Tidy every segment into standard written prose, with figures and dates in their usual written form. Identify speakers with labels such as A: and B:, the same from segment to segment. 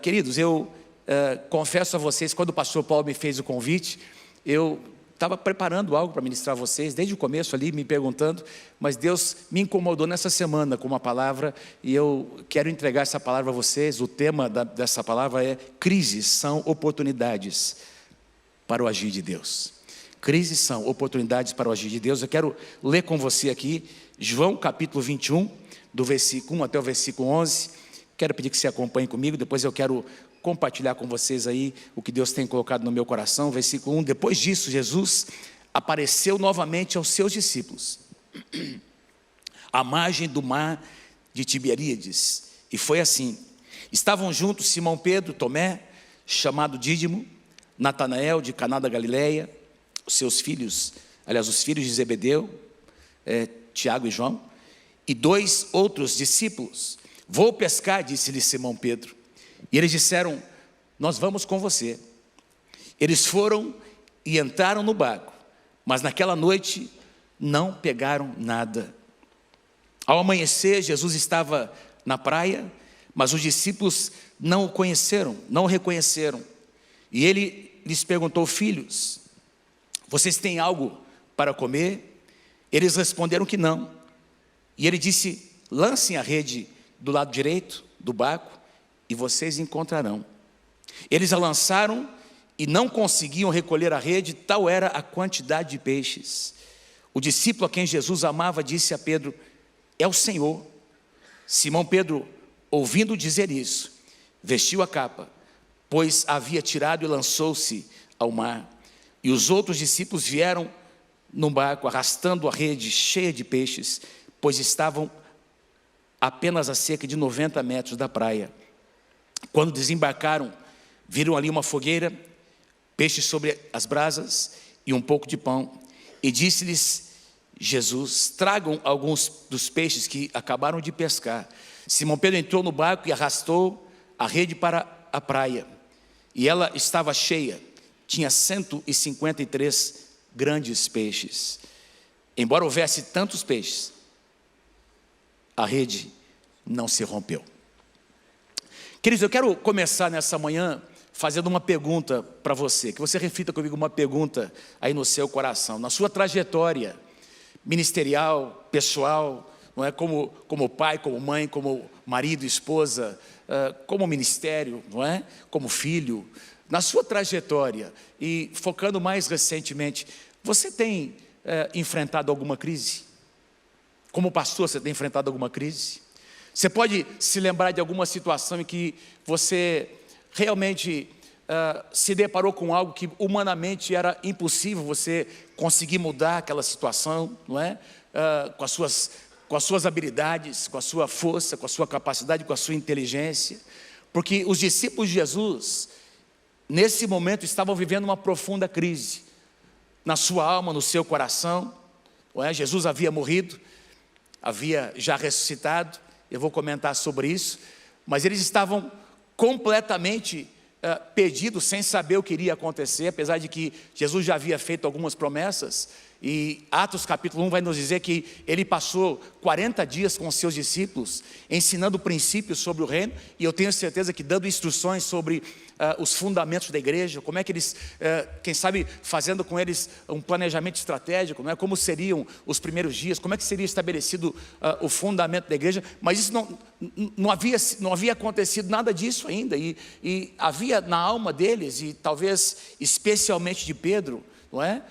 A: Queridos, eu confesso a vocês, quando o pastor Paulo me fez o convite, eu estava preparando algo para ministrar a vocês, desde o começo ali, me perguntando, mas Deus me incomodou nessa semana com uma palavra, e eu quero entregar essa palavra a vocês. O tema dessa palavra é: crises são oportunidades para o agir de Deus. Crises são oportunidades para o agir de Deus. Eu quero ler com você aqui, João capítulo 21, do versículo 1 até o versículo 11, quero pedir que você acompanhe comigo, depois eu quero compartilhar com vocês aí o que Deus tem colocado no meu coração. Versículo 1, depois disso Jesus apareceu novamente aos seus discípulos, à margem do mar de Tiberíades, e foi assim: estavam juntos Simão Pedro, Tomé, chamado Dídimo, Natanael de Caná da Galileia, os seus filhos, aliás, os filhos de Zebedeu, Tiago e João, e dois outros discípulos. Vou pescar, disse-lhe Simão Pedro. E eles disseram: nós vamos com você. Eles foram e entraram no barco, mas naquela noite não pegaram nada. Ao amanhecer, Jesus estava na praia, mas os discípulos não o conheceram, não o reconheceram. E ele lhes perguntou: filhos, vocês têm algo para comer? Eles responderam que não. E ele disse: lancem a rede do lado direito do barco e vocês encontrarão. Eles a lançaram e não conseguiam recolher a rede, tal era a quantidade de peixes. O discípulo a quem Jesus amava disse a Pedro: é o Senhor. Simão Pedro, ouvindo dizer isso, vestiu a capa, pois a havia tirado, e lançou-se ao mar. E os outros discípulos vieram no barco, arrastando a rede cheia de peixes, pois estavam apenas a cerca de 90 metros da praia. Quando desembarcaram, viram ali uma fogueira, peixes sobre as brasas e um pouco de pão. E disse-lhes Jesus: tragam alguns dos peixes que acabaram de pescar. Simão Pedro entrou no barco e arrastou a rede para a praia. E ela estava cheia, tinha 153 grandes peixes. Embora houvesse tantos peixes, a rede não se rompeu. Queridos, eu quero começar nessa manhã fazendo uma pergunta para você, que você reflita comigo uma pergunta aí no seu coração, na sua trajetória ministerial, pessoal, não é? Como pai, como mãe, como marido, esposa, como ministério, não é? Como filho, na sua trajetória, e focando mais recentemente, você tem enfrentado alguma crise? Como pastor, você tem enfrentado alguma crise? Você pode se lembrar de alguma situação em que você realmente se deparou com algo que humanamente era impossível você conseguir mudar aquela situação, não é? Com as suas habilidades, com a sua força, com a sua capacidade, com a sua inteligência. Porque os discípulos de Jesus, nesse momento, estavam vivendo uma profunda crise na sua alma, no seu coração, não é? Jesus havia morrido, havia já ressuscitado, eu vou comentar sobre isso, mas eles estavam completamente perdidos, sem saber o que iria acontecer, apesar de que Jesus já havia feito algumas promessas. E Atos capítulo 1 vai nos dizer que ele passou 40 dias com os seus discípulos, ensinando princípios sobre o reino, e eu tenho certeza que dando instruções sobre os fundamentos da igreja, como é que eles, quem sabe, fazendo com eles um planejamento estratégico, não é? Como seriam os primeiros dias, como é que seria estabelecido o fundamento da igreja. Mas isso não havia acontecido nada disso ainda, e havia na alma deles, e talvez especialmente de Pedro, não é?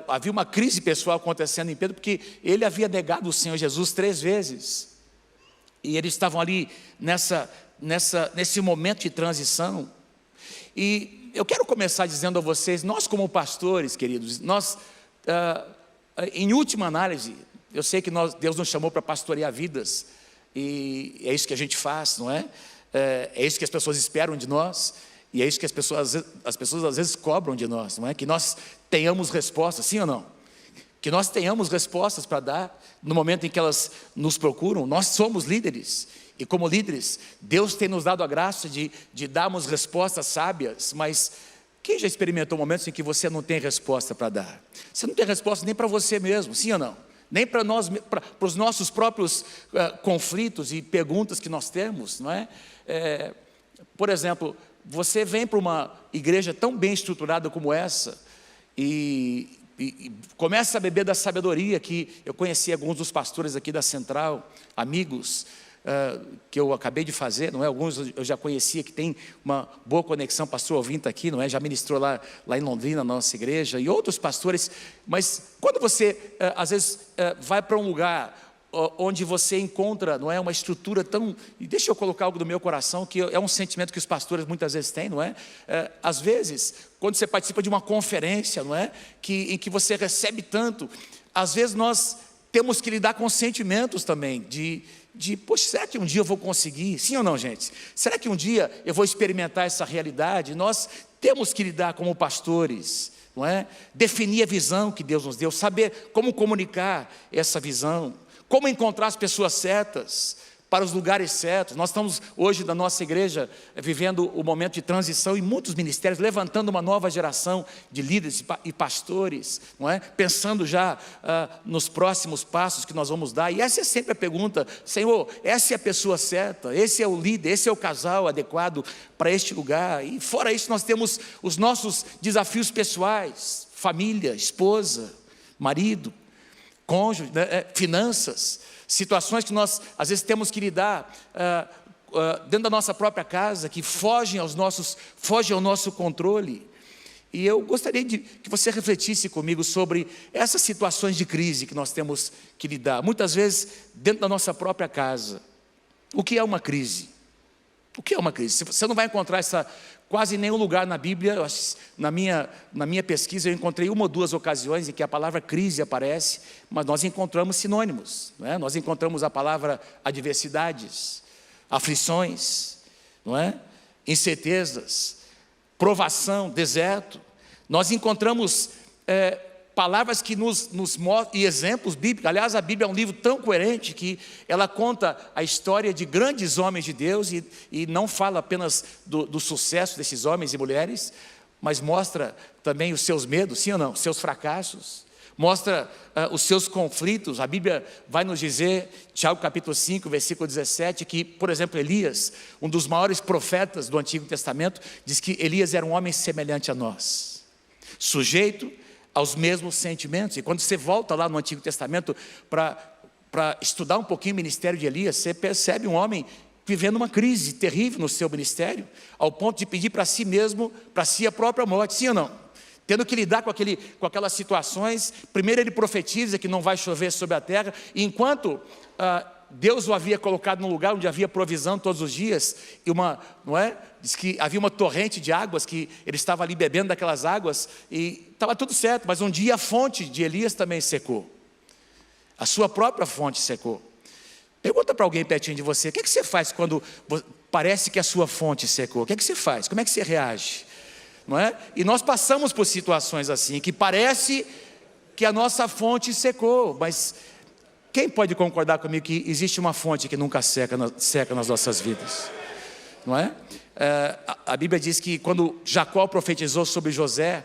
A: Havia uma crise pessoal acontecendo em Pedro, porque ele havia negado o Senhor Jesus 3 vezes, e eles estavam ali nesse momento de transição. E eu quero começar dizendo a vocês, nós como pastores, queridos, nós, em última análise, eu sei que Deus nos chamou para pastorear vidas, e é isso que a gente faz, não é? É isso que as pessoas esperam de nós, e é isso que as pessoas às vezes cobram de nós, não é? Que nós tenhamos respostas, sim ou não? Que nós tenhamos respostas para dar no momento em que elas nos procuram. Nós somos líderes, e como líderes, Deus tem nos dado a graça de darmos respostas sábias, mas quem já experimentou momentos em que você não tem resposta para dar? Você não tem resposta nem para você mesmo, sim ou não? Nem para os nossos próprios conflitos e perguntas que nós temos, não é? Por exemplo, você vem para uma igreja tão bem estruturada como essa e começa a beber da sabedoria, que eu conheci alguns dos pastores aqui da Central, amigos, que eu acabei de fazer, não é? Alguns eu já conhecia, que tem uma boa conexão, pastor Ovinta aqui, não é? Já ministrou lá em Londrina, na nossa igreja, e outros pastores. Mas quando você, às vezes, vai para um lugar onde você encontra, não é, uma estrutura tão... E deixa eu colocar algo do meu coração, que é um sentimento que os pastores muitas vezes têm, não é? Às vezes, quando você participa de uma conferência, não é? Em que você recebe tanto, às vezes nós temos que lidar com sentimentos também, poxa, será que um dia eu vou conseguir? Sim ou não, gente? Será que um dia eu vou experimentar essa realidade? Nós temos que lidar como pastores, não é? Definir a visão que Deus nos deu, saber como comunicar essa visão, como encontrar as pessoas certas para os lugares certos. Nós estamos hoje na nossa igreja vivendo o momento de transição, e muitos ministérios levantando uma nova geração de líderes e pastores, não é? Pensando já nos próximos passos que nós vamos dar. E essa é sempre a pergunta: Senhor, essa é a pessoa certa, esse é o líder, esse é o casal adequado para este lugar? E fora isso, nós temos os nossos desafios pessoais: família, esposa, marido, cônjuge, né? Finanças, situações que nós às vezes temos que lidar dentro da nossa própria casa, que fogem ao nosso controle. E eu gostaria que você refletisse comigo sobre essas situações de crise que nós temos que lidar, muitas vezes dentro da nossa própria casa. O que é uma crise? O que é uma crise? Você não vai encontrar essa quase em nenhum lugar na Bíblia. Na minha pesquisa eu encontrei uma ou duas ocasiões em que a palavra crise aparece, mas nós encontramos sinônimos, não é? Nós encontramos a palavra adversidades, aflições, não é? Incertezas, provação, deserto. Nós encontramos palavras que nos mostram, e exemplos bíblicos. Aliás, a Bíblia é um livro tão coerente que ela conta a história de grandes homens de Deus, e não fala apenas do sucesso desses homens e mulheres, mas mostra também os seus medos, sim ou não? Seus fracassos, mostra os seus conflitos. A Bíblia vai nos dizer, Tiago capítulo 5, versículo 17, que, por exemplo, Elias, um dos maiores profetas do Antigo Testamento, diz que Elias era um homem semelhante a nós, sujeito aos mesmos sentimentos. E quando você volta lá no Antigo Testamento para estudar um pouquinho o ministério de Elias, você percebe um homem vivendo uma crise terrível no seu ministério, ao ponto de pedir para si mesmo, para si a própria morte, sim ou não? Tendo que lidar com aquelas situações. Primeiro ele profetiza que não vai chover sobre a terra, e enquanto Deus o havia colocado num lugar onde havia provisão todos os dias, e diz que havia uma torrente de águas, que ele estava ali bebendo daquelas águas, e estava tudo certo. Mas um dia a fonte de Elias também secou, a sua própria fonte secou. Pergunta para alguém pertinho de você: o que você faz quando parece que a sua fonte secou? O que você faz? Como é que você reage? Não é? E nós passamos por situações assim, que parece que a nossa fonte secou, mas quem pode concordar comigo que existe uma fonte que nunca seca nas nossas vidas? Não é? A Bíblia diz que quando Jacó profetizou sobre José,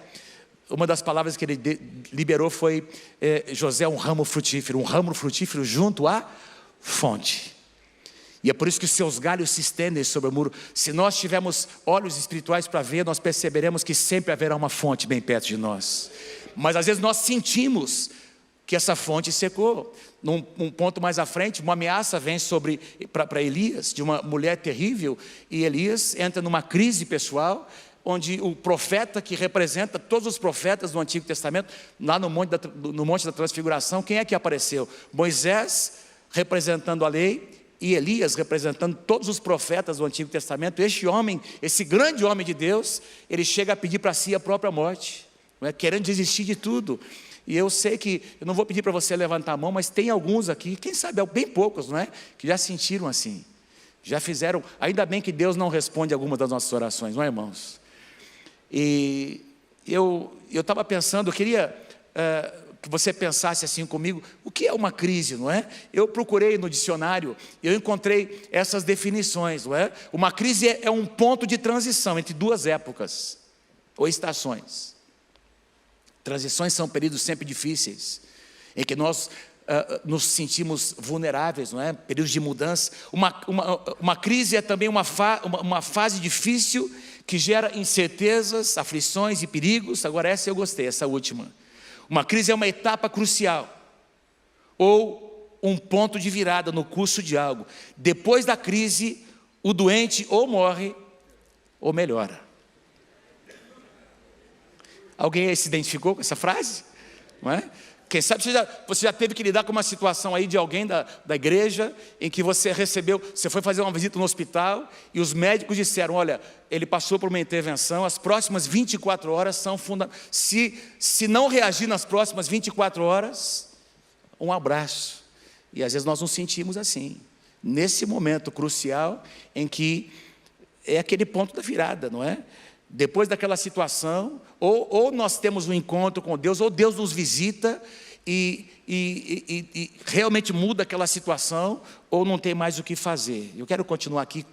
A: uma das palavras que ele liberou foi: José é um ramo frutífero junto à fonte. E é por isso que os seus galhos se estendem sobre o muro. Se nós tivermos olhos espirituais para ver, nós perceberemos que sempre haverá uma fonte bem perto de nós. Mas às vezes nós sentimos que essa fonte secou. Um ponto mais à frente, uma ameaça vem para Elias, de uma mulher terrível, e Elias entra numa crise pessoal, onde o profeta que representa todos os profetas do Antigo Testamento, lá no Monte da Transfiguração, quem é que apareceu? Moisés representando a lei, e Elias representando todos os profetas do Antigo Testamento. Este homem, esse grande homem de Deus, ele chega a pedir para si a própria morte, não é? Querendo desistir de tudo. E eu sei que, eu não vou pedir para você levantar a mão, mas tem alguns aqui, quem sabe, bem poucos, não é? Que já sentiram assim, já fizeram. Ainda bem que Deus não responde algumas das nossas orações, não é, irmãos? E eu estava pensando, eu queria que você pensasse assim comigo: o que é uma crise, não é? Eu procurei no dicionário, eu encontrei essas definições, não é? Uma crise é um ponto de transição entre duas épocas ou estações. Transições são períodos sempre difíceis, em que nós nos sentimos vulneráveis, não é? Períodos de mudança. Uma crise é também uma fase difícil que gera incertezas, aflições e perigos. Agora essa eu gostei, essa última. Uma crise é uma etapa crucial ou um ponto de virada no curso de algo. Depois da crise, o doente ou morre ou melhora. Alguém aí se identificou com essa frase? Não é? Quem sabe você já teve que lidar com uma situação aí de alguém da igreja, em que você foi fazer uma visita no hospital, e os médicos disseram, olha, ele passou por uma intervenção, as próximas 24 horas são fundamentais. Se não reagir nas próximas 24 horas, um abraço. E às vezes nós nos sentimos assim, nesse momento crucial, em que é aquele ponto da virada, não é? Depois daquela situação, ou nós temos um encontro com Deus, ou Deus nos visita e realmente muda aquela situação, ou não tem mais o que fazer. Eu quero continuar aqui,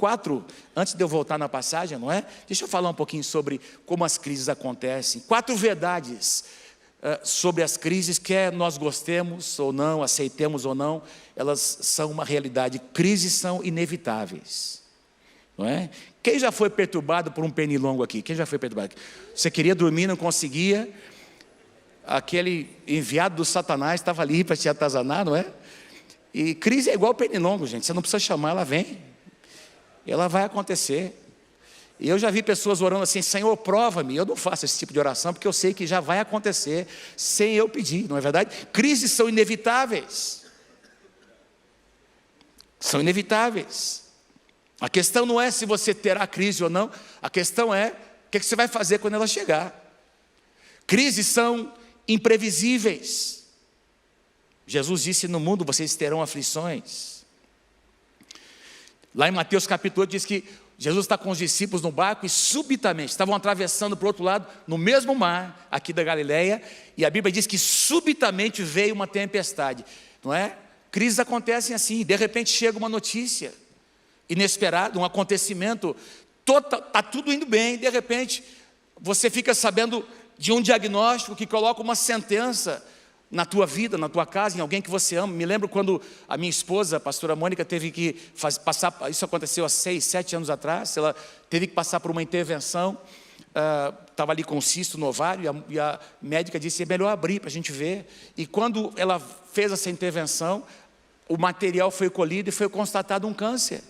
A: antes de eu voltar na passagem, não é? Deixa eu falar um pouquinho sobre como as crises acontecem. 4 verdades sobre as crises, quer nós gostemos ou não, aceitemos ou não, elas são uma realidade. Crises são inevitáveis, não é? Quem já foi perturbado por um pernilongo aqui? Quem já foi perturbado? Você queria dormir, não conseguia. Aquele enviado do Satanás estava ali para te atazanar, não é? E crise é igual pernilongo, gente. Você não precisa chamar, ela vem. Ela vai acontecer. E eu já vi pessoas orando assim, Senhor, prova-me. Eu não faço esse tipo de oração, porque eu sei que já vai acontecer, sem eu pedir, não é verdade? Crises são inevitáveis. São inevitáveis. A questão não é se você terá crise ou não, a questão é o que você vai fazer quando ela chegar. Crises são imprevisíveis. Jesus disse, no mundo vocês terão aflições. Lá em Mateus capítulo 8 diz que Jesus está com os discípulos no barco e subitamente estavam atravessando para o outro lado, no mesmo mar aqui da Galileia, e a Bíblia diz que subitamente veio uma tempestade, não é? Crises acontecem assim, de repente chega uma notícia inesperado, um acontecimento, está tudo indo bem, de repente você fica sabendo de um diagnóstico que coloca uma sentença na tua vida, na tua casa, em alguém que você ama. Me lembro quando a minha esposa, a pastora Mônica, teve que passar, isso aconteceu há 6, 7 anos atrás, ela teve que passar por uma intervenção, estava ali com um cisto no ovário, e a médica disse, é melhor abrir para a gente ver, e quando ela fez essa intervenção, o material foi colhido e foi constatado um câncer.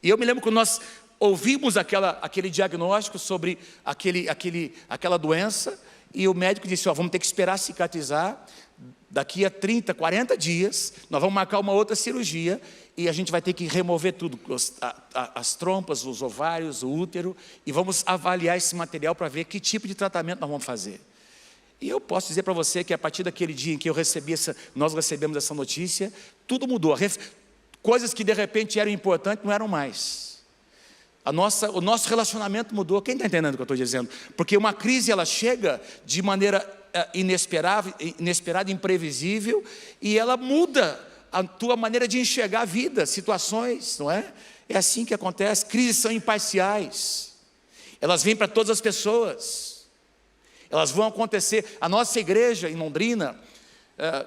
A: E eu me lembro quando nós ouvimos aquele diagnóstico sobre aquela doença, e o médico disse, vamos ter que esperar cicatrizar, daqui a 30, 40 dias, nós vamos marcar uma outra cirurgia, e a gente vai ter que remover tudo, as trompas, os ovários, o útero, e vamos avaliar esse material para ver que tipo de tratamento nós vamos fazer. E eu posso dizer para você que a partir daquele dia em que nós recebemos essa notícia, tudo mudou. Coisas que de repente eram importantes não eram mais. O nosso relacionamento mudou. Quem está entendendo o que eu estou dizendo? Porque uma crise ela chega de maneira inesperada, imprevisível, e ela muda a tua maneira de enxergar a vida, situações, não é? É assim que acontece. Crises são imparciais. Elas vêm para todas as pessoas. Elas vão acontecer. A nossa igreja em Londrina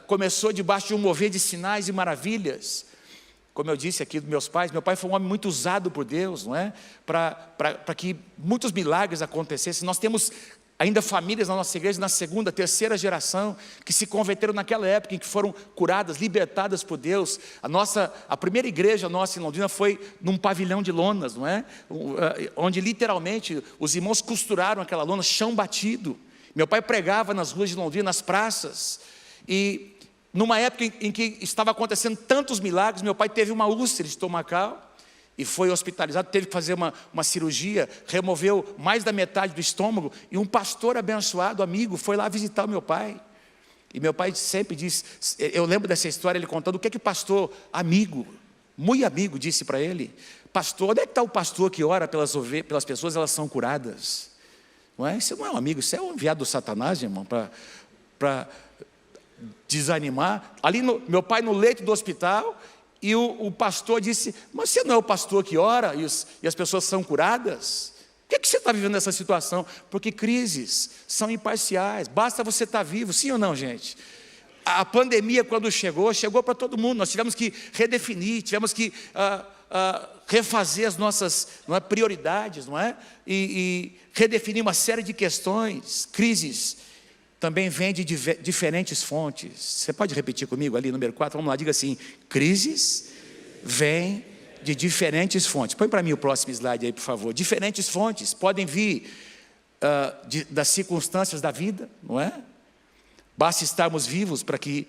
A: começou debaixo de um mover de sinais e maravilhas. Como eu disse aqui dos meus pais, meu pai foi um homem muito usado por Deus, não é? Para que muitos milagres acontecessem. Nós temos ainda famílias na nossa igreja, na segunda, terceira geração, que se converteram naquela época em que foram curadas, libertadas por Deus. A primeira igreja nossa em Londrina foi num pavilhão de lonas, não é? Onde literalmente os irmãos costuraram aquela lona, chão batido. Meu pai pregava nas ruas de Londrina, nas praças, e numa época em que estava acontecendo tantos milagres, meu pai teve uma úlcera estomacal e foi hospitalizado, teve que fazer uma cirurgia, removeu mais da metade do estômago, e um pastor abençoado, amigo, foi lá visitar o meu pai. E meu pai sempre disse, eu lembro dessa história, ele contando o que o pastor amigo, muito amigo, disse para ele, pastor, onde é que está o pastor que ora pelas pessoas, elas são curadas? Não é? Isso não é um amigo, isso é um enviado do Satanás, irmão, para desanimar. Ali meu pai no leito do hospital, e o pastor disse, mas você não é o pastor que ora e as pessoas são curadas? Por que você está vivendo essa situação? Porque crises são imparciais, basta você estar vivo, sim ou não, gente? A pandemia, quando chegou para todo mundo. Nós tivemos que redefinir, tivemos que refazer as nossas prioridades, não é? E redefinir uma série de questões. Crises também vêm de diferentes fontes. Você pode repetir comigo ali, número 4? Vamos lá, diga assim: crises vêm de diferentes fontes. Põe para mim o próximo slide aí, por favor. Diferentes fontes podem vir das circunstâncias da vida, não é? Basta estarmos vivos para que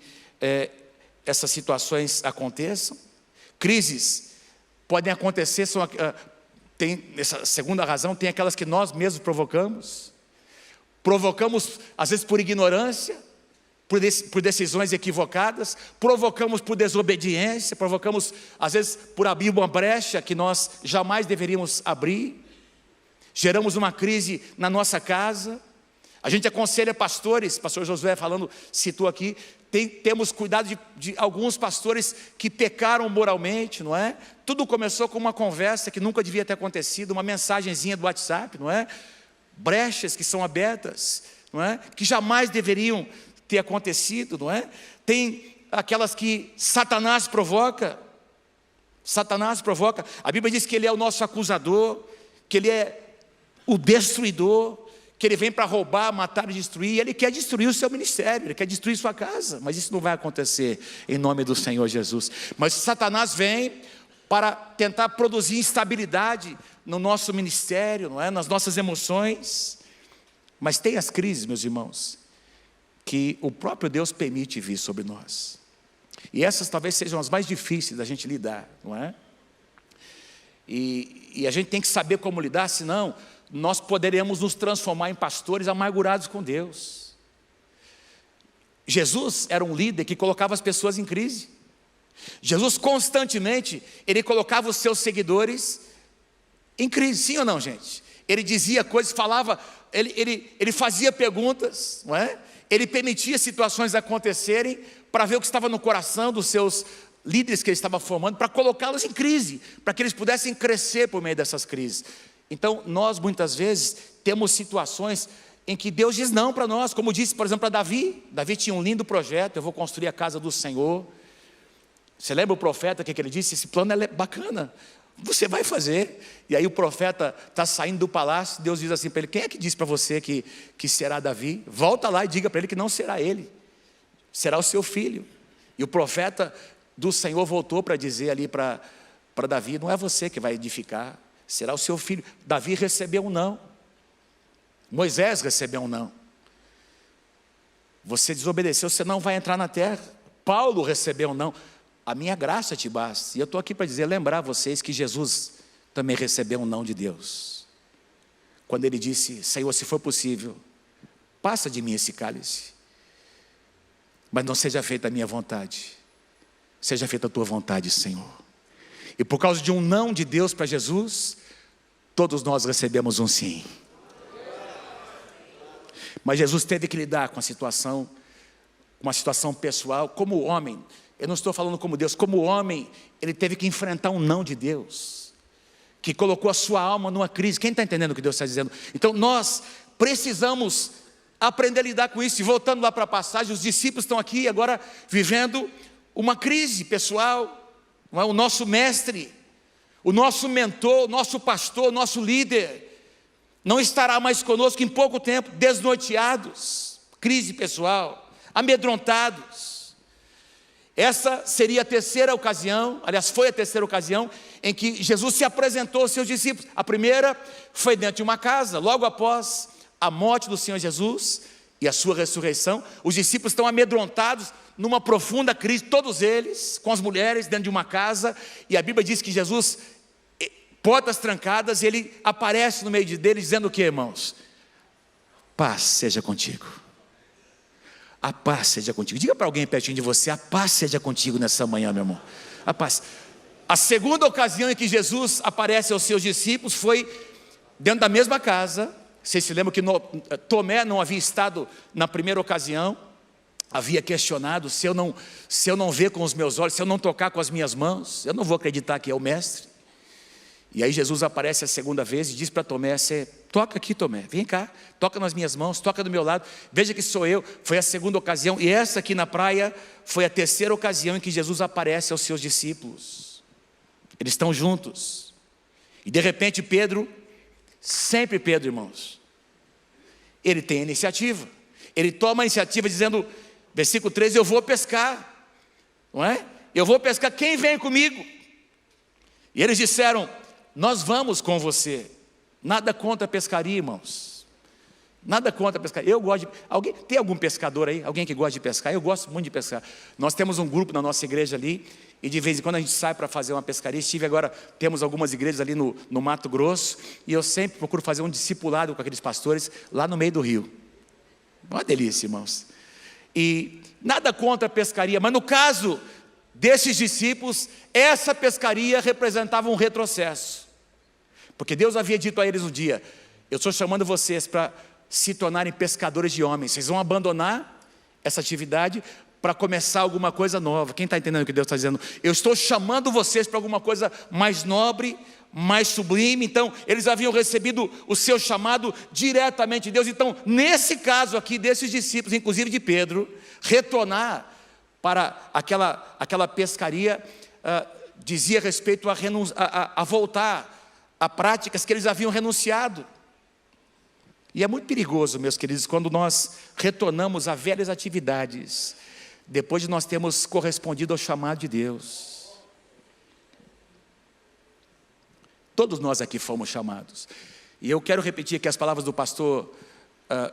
A: essas situações aconteçam. Crises podem acontecer, tem essa segunda razão, tem aquelas que nós mesmos provocamos, às vezes por ignorância, por decisões equivocadas, provocamos por desobediência, provocamos às vezes por abrir uma brecha que nós jamais deveríamos abrir, geramos uma crise na nossa casa. A gente aconselha pastores, pastor Josué falando, citou aqui, temos cuidado de alguns pastores que pecaram moralmente, não é? Tudo começou com uma conversa que nunca devia ter acontecido, uma mensagenzinha do WhatsApp, não é? Brechas que são abertas, não é? Que jamais deveriam ter acontecido, não é? Tem aquelas que Satanás provoca. A Bíblia diz que ele é o nosso acusador, que ele é o destruidor, que ele vem para roubar, matar e destruir. Ele quer destruir o seu ministério, ele quer destruir sua casa, mas isso não vai acontecer em nome do Senhor Jesus. Mas Satanás vem para tentar produzir instabilidade no nosso ministério, não é? Nas nossas emoções. Mas tem as crises, meus irmãos, que o próprio Deus permite vir sobre nós, e essas talvez sejam as mais difíceis da gente lidar, não é? E a gente tem que saber como lidar, senão nós poderemos nos transformar em pastores amargurados com Deus. Jesus era um líder que colocava as pessoas em crise. Jesus constantemente, ele colocava os seus seguidores em crise, sim ou não, gente? Ele dizia coisas, falava, ele fazia perguntas, não é? Ele permitia situações acontecerem para ver o que estava no coração dos seus líderes que ele estava formando, para colocá-los em crise, para que eles pudessem crescer por meio dessas crises. Então, nós muitas vezes temos situações em que Deus diz não para nós, como disse, por exemplo, para Davi. Davi tinha um lindo projeto: eu vou construir a casa do Senhor. Você lembra o profeta, que ele disse? Esse plano é bacana, você vai fazer. E aí o profeta está saindo do palácio, Deus diz assim para ele: quem é que disse para você que será Davi? Volta lá e diga para ele que não será ele, será o seu filho. E o profeta do Senhor voltou para dizer ali para Davi: não é você que vai edificar, será o seu filho. Davi recebeu um não. Moisés recebeu um não. Você desobedeceu, você não vai entrar na terra. Paulo recebeu um não. A minha graça te basta. E eu estou aqui para lembrar vocês que Jesus também recebeu um não de Deus, quando ele disse: Senhor, se for possível, passa de mim esse cálice, mas não seja feita a minha vontade, seja feita a tua vontade, Senhor. E por causa de um não de Deus para Jesus, todos nós recebemos um sim. Mas Jesus teve que lidar com uma situação pessoal, como homem. Eu não estou falando como Deus, como homem, ele teve que enfrentar um não de Deus, que colocou a sua alma numa crise. Quem está entendendo o que Deus está dizendo? Então nós precisamos aprender a lidar com isso. E voltando lá para a passagem, os discípulos estão aqui agora vivendo uma crise pessoal. Não é? O nosso mestre, o nosso mentor, o nosso pastor, o nosso líder não estará mais conosco em pouco tempo, desnorteados, crise pessoal, amedrontados. Essa seria a terceira ocasião, aliás, foi a terceira ocasião em que Jesus se apresentou aos seus discípulos. A primeira foi dentro de uma casa, logo após a morte do Senhor Jesus e a sua ressurreição. Os discípulos estão amedrontados, numa profunda crise, todos eles, com as mulheres, dentro de uma casa. E a Bíblia diz que Jesus, portas trancadas, ele aparece no meio deles, dizendo o que, irmãos? Paz seja contigo. A paz seja contigo. Diga para alguém pertinho de você: a paz seja contigo nessa manhã, meu irmão. A paz. A segunda ocasião em que Jesus aparece aos seus discípulos foi dentro da mesma casa. Vocês se lembram que Tomé não havia estado na primeira ocasião, havia questionado: se eu não ver com os meus olhos, se eu não tocar com as minhas mãos, eu não vou acreditar que é o mestre. E aí Jesus aparece a segunda vez e diz para Tomé: toca aqui, Tomé, vem cá, toca nas minhas mãos, toca do meu lado, veja que sou eu. Foi a segunda ocasião, e essa aqui na praia foi a terceira ocasião em que Jesus aparece aos seus discípulos. Eles estão juntos, e de repente Pedro, sempre Pedro, irmãos, ele tem a iniciativa, ele toma a iniciativa dizendo, versículo 13, eu vou pescar, não é? Eu vou pescar, quem vem comigo? E eles disseram, nós vamos com você. Nada contra a pescaria, irmãos, nada contra a pescaria. Eu gosto de, tem algum pescador aí? Alguém que gosta de pescar? Eu gosto muito de pescar. Nós temos um grupo na nossa igreja ali, e de vez em quando a gente sai para fazer uma pescaria. Temos algumas igrejas ali no Mato Grosso, e eu sempre procuro fazer um discipulado com aqueles pastores lá no meio do rio. Uma delícia, irmãos. E nada contra a pescaria, mas no caso desses discípulos, essa pescaria representava um retrocesso, porque Deus havia dito a eles um dia, eu estou chamando vocês para se tornarem pescadores de homens, vocês vão abandonar essa atividade para começar alguma coisa nova. Quem está entendendo o que Deus está dizendo? Eu estou chamando vocês para alguma coisa mais nobre, mais sublime. Então eles haviam recebido o seu chamado diretamente de Deus. Então nesse caso aqui desses discípulos, inclusive de Pedro, retornar para aquela pescaria dizia respeito a voltar a práticas que eles haviam renunciado. E é muito perigoso, meus queridos, quando nós retornamos a velhas atividades, depois de nós termos correspondido ao chamado de Deus. Todos nós aqui fomos chamados. E eu quero repetir aqui as palavras do pastor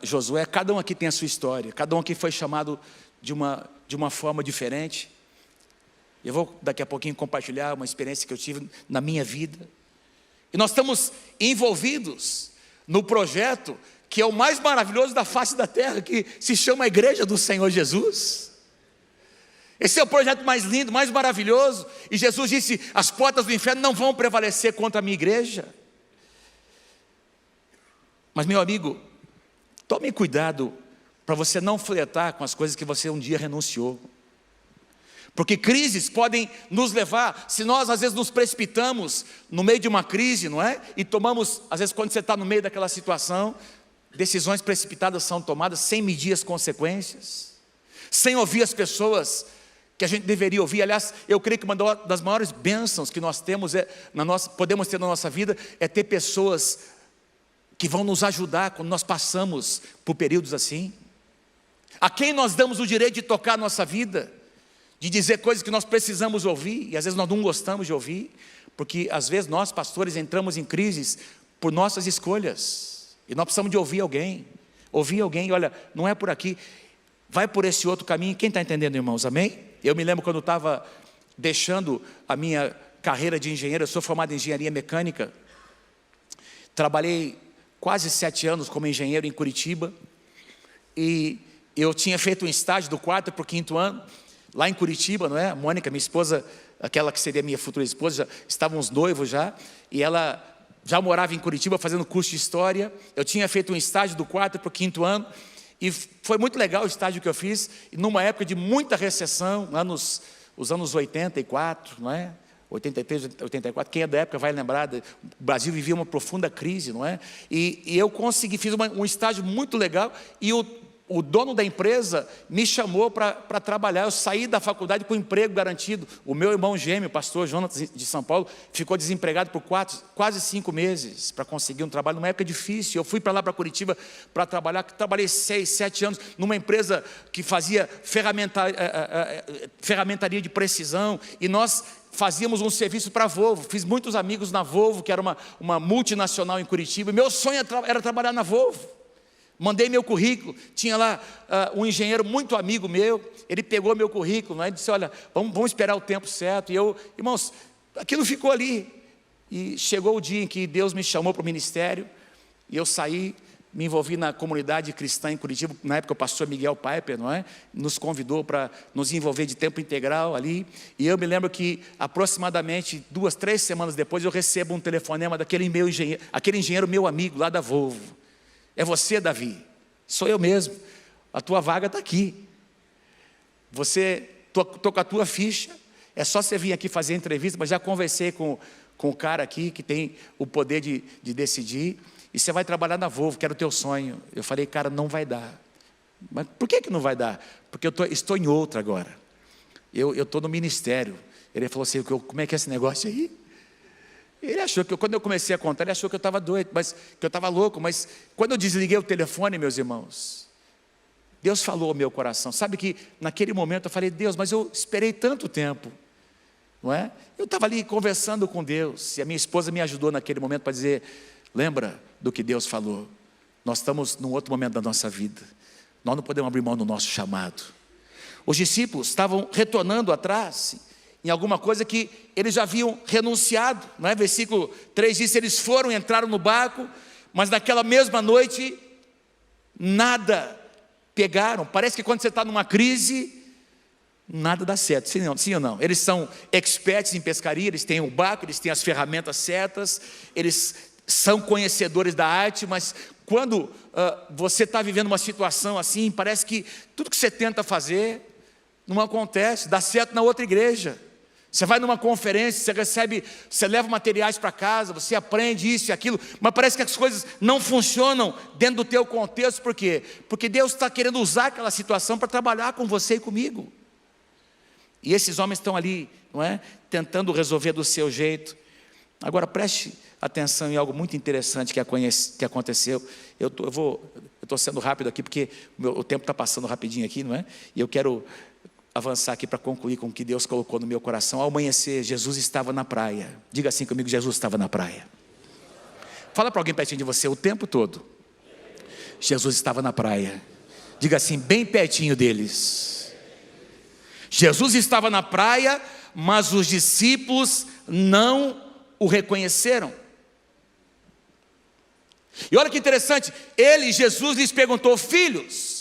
A: Josué. Cada um aqui tem a sua história, cada um aqui foi chamado de uma forma diferente. Eu vou daqui a pouquinho compartilhar uma experiência que eu tive na minha vida. E nós estamos envolvidos no projeto que é o mais maravilhoso da face da terra, que se chama a Igreja do Senhor Jesus. Esse é o projeto mais lindo, mais maravilhoso. E Jesus disse, as portas do inferno não vão prevalecer contra a minha igreja. Mas meu amigo, tome cuidado para você não flertar com as coisas que você um dia renunciou. Porque crises podem nos levar, se nós às vezes nos precipitamos no meio de uma crise, não é? E tomamos, às vezes quando você está no meio daquela situação, decisões precipitadas são tomadas sem medir as consequências, sem ouvir as pessoas que a gente deveria ouvir. Aliás, eu creio que uma das maiores bênçãos que nós temos podemos ter na nossa vida, é ter pessoas que vão nos ajudar quando nós passamos por períodos assim. A quem nós damos o direito de tocar a nossa vida, de dizer coisas que nós precisamos ouvir, e às vezes nós não gostamos de ouvir, porque às vezes nós pastores entramos em crises por nossas escolhas, e nós precisamos de ouvir alguém, olha, não é por aqui, vai por esse outro caminho. Quem está entendendo, irmãos? Amém? Eu me lembro quando eu estava deixando a minha carreira de engenheiro, eu sou formado em engenharia mecânica, trabalhei quase 7 anos como engenheiro em Curitiba, e eu tinha feito um estágio do 4º para o 5º ano, lá em Curitiba, não é? A Mônica, minha esposa, aquela que seria minha futura esposa, já estávamos noivos já, e ela já morava em Curitiba fazendo curso de História. Eu tinha feito um estágio do 4º para o 5º ano, e foi muito legal o estágio que eu fiz, e numa época de muita recessão, os anos 84, não é? 83, 84, quem é da época vai lembrar, o Brasil vivia uma profunda crise, não é? E eu consegui, fiz um estágio muito legal, e o dono da empresa me chamou para trabalhar. Eu saí da faculdade com emprego garantido. O meu irmão gêmeo, o pastor Jonas de São Paulo, ficou desempregado por quase 5 meses para conseguir um trabalho, numa época difícil. Eu fui para lá, para Curitiba, para trabalhar. Trabalhei 6, 7 anos numa empresa que fazia ferramentaria de precisão, e nós fazíamos um serviço para a Volvo. Fiz muitos amigos na Volvo, que era uma multinacional em Curitiba, e meu sonho era trabalhar na Volvo. Mandei meu currículo, tinha lá um engenheiro muito amigo meu, ele pegou meu currículo, né, e disse, olha, vamos esperar o tempo certo. E eu, irmãos, aquilo ficou ali. E chegou o dia em que Deus me chamou para o ministério, e eu saí, me envolvi na comunidade cristã em Curitiba. Na época o pastor Miguel Piper, não é? Nos convidou para nos envolver de tempo integral ali. E eu me lembro que aproximadamente 2, 3 semanas depois eu recebo um telefonema daquele aquele engenheiro meu amigo lá da Volvo. É você, Davi? Sou eu mesmo. A tua vaga está aqui. Estou com a tua ficha. É só você vir aqui fazer a entrevista, mas já conversei com o cara aqui que tem o poder de decidir. e você vai trabalhar na Volvo, que era o teu sonho. Eu falei, cara, não vai dar. Mas por que não vai dar? Porque eu estou em outra agora. Eu estou no ministério. Ele falou assim, como é que é esse negócio aí? Ele achou que, quando eu comecei a contar, ele achou que eu estava doido, que eu estava louco. Mas quando eu desliguei o telefone, meus irmãos, Deus falou ao meu coração. Sabe que naquele momento eu falei, Deus, mas eu esperei tanto tempo, não é? Eu estava ali conversando com Deus, e a minha esposa me ajudou naquele momento para dizer, lembra do que Deus falou? Nós estamos num outro momento da nossa vida, nós não podemos abrir mão do nosso chamado. Os discípulos estavam retornando atrás, em alguma coisa que eles já haviam renunciado, não é? Versículo 3 diz, eles foram, entraram no barco, mas naquela mesma noite, nada pegaram. Parece que quando você está numa crise, nada dá certo, sim ou não? Eles são experts em pescaria, eles têm o barco, eles têm as ferramentas certas, eles são conhecedores da arte, mas quando você está vivendo uma situação assim, parece que tudo que você tenta fazer não acontece, dá certo na outra igreja. Você vai numa conferência, você recebe, você leva materiais para casa, você aprende isso e aquilo, mas parece que as coisas não funcionam dentro do teu contexto. Por quê? Porque Deus está querendo usar aquela situação para trabalhar com você e comigo. E esses homens estão ali, não é? Tentando resolver do seu jeito. Agora preste atenção em algo muito interessante que aconteceu. Eu estou sendo rápido aqui, porque o tempo está passando rapidinho aqui, não é? E eu quero avançar aqui para concluir com o que Deus colocou no meu coração. Ao amanhecer, Jesus estava na praia. Diga assim comigo, Jesus estava na praia. Fala para alguém pertinho de você, o tempo todo Jesus estava na praia. Diga assim, bem pertinho deles. Jesus estava na praia, mas os discípulos não o reconheceram. E olha que interessante, Jesus lhes perguntou, filhos,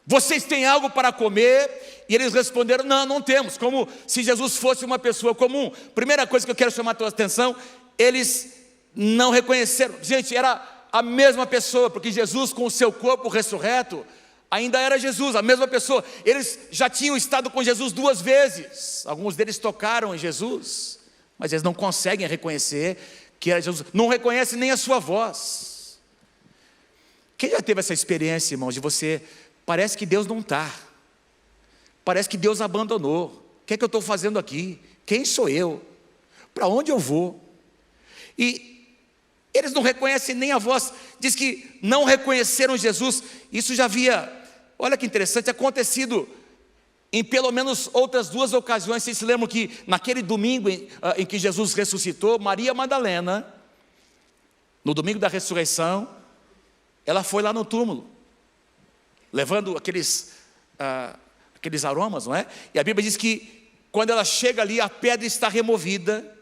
A: vocês têm algo para comer? E eles responderam, não temos, como se Jesus fosse uma pessoa comum. Primeira coisa que eu quero chamar a tua atenção, eles não reconheceram. Gente, era a mesma pessoa, porque Jesus com o seu corpo ressurreto, ainda era Jesus, a mesma pessoa. Eles já tinham estado com Jesus 2 vezes, alguns deles tocaram em Jesus, mas eles não conseguem reconhecer que era Jesus, não reconhecem nem a sua voz. Quem já teve essa experiência, irmãos, de você... Parece que Deus não está, parece que Deus abandonou. O que é que eu estou fazendo aqui? Quem sou eu? Para onde eu vou? E eles não reconhecem nem a voz. Diz que não reconheceram Jesus. Isso já havia, olha que interessante, acontecido em pelo menos outras 2 ocasiões. Vocês se lembram que naquele domingo em que Jesus ressuscitou, Maria Madalena, no domingo da ressurreição, ela foi lá no túmulo, levando aqueles aromas, não é? E a Bíblia diz que quando ela chega ali, a pedra está removida.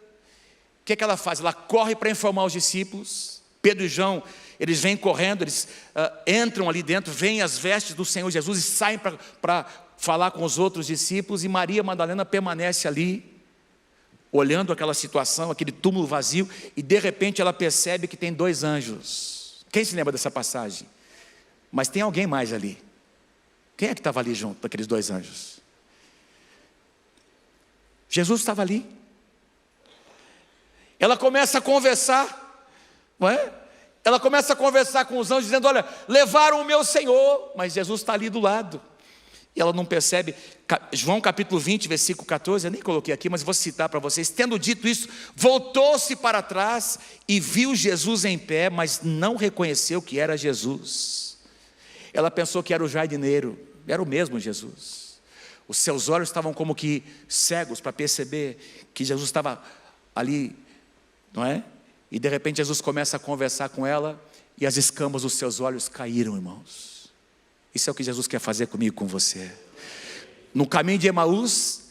A: O que é que ela faz? Ela corre para informar os discípulos. Pedro e João, eles vêm correndo, eles entram ali dentro, veem as vestes do Senhor Jesus e saem para falar com os outros discípulos. E Maria Madalena permanece ali, olhando aquela situação, aquele túmulo vazio, e de repente ela percebe que tem 2 anjos. Quem se lembra dessa passagem? Mas tem alguém mais ali. Quem é que estava ali junto daqueles 2 anjos? Jesus estava ali. Ela começa a conversar, não é? Ela começa a conversar com os anjos, dizendo, olha, levaram o meu Senhor, mas Jesus está ali do lado. E ela não percebe. João capítulo 20, versículo 14, eu nem coloquei aqui, mas vou citar para vocês. Tendo dito isso, voltou-se para trás e viu Jesus em pé, mas não reconheceu que era Jesus. Ela pensou que era o jardineiro, era o mesmo Jesus. Os seus olhos estavam como que cegos para perceber que Jesus estava ali, não é? E de repente Jesus começa a conversar com ela e as escamas dos seus olhos caíram, irmãos. Isso é o que Jesus quer fazer comigo e com você. No caminho de Emaús,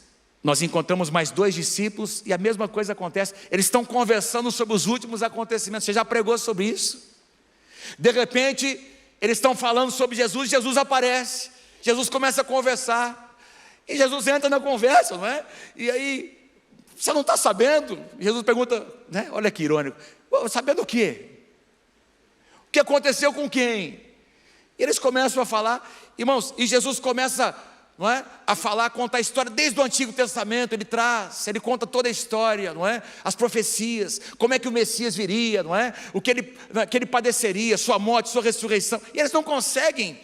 A: nós encontramos mais 2 discípulos e a mesma coisa acontece. Eles estão conversando sobre os últimos acontecimentos. Você já pregou sobre isso? De repente, eles estão falando sobre Jesus, Jesus aparece, Jesus começa a conversar, e Jesus entra na conversa, não é? E aí, você não está sabendo? Jesus pergunta, né? Olha que irônico, sabendo o quê? O que aconteceu com quem? E eles começam a falar, irmãos, e Jesus começa não é? A falar, contar a história desde o Antigo Testamento. Ele conta toda a história, não é? As profecias, como é que o Messias viria, não é? Que ele padeceria, sua morte, sua ressurreição. E eles não conseguem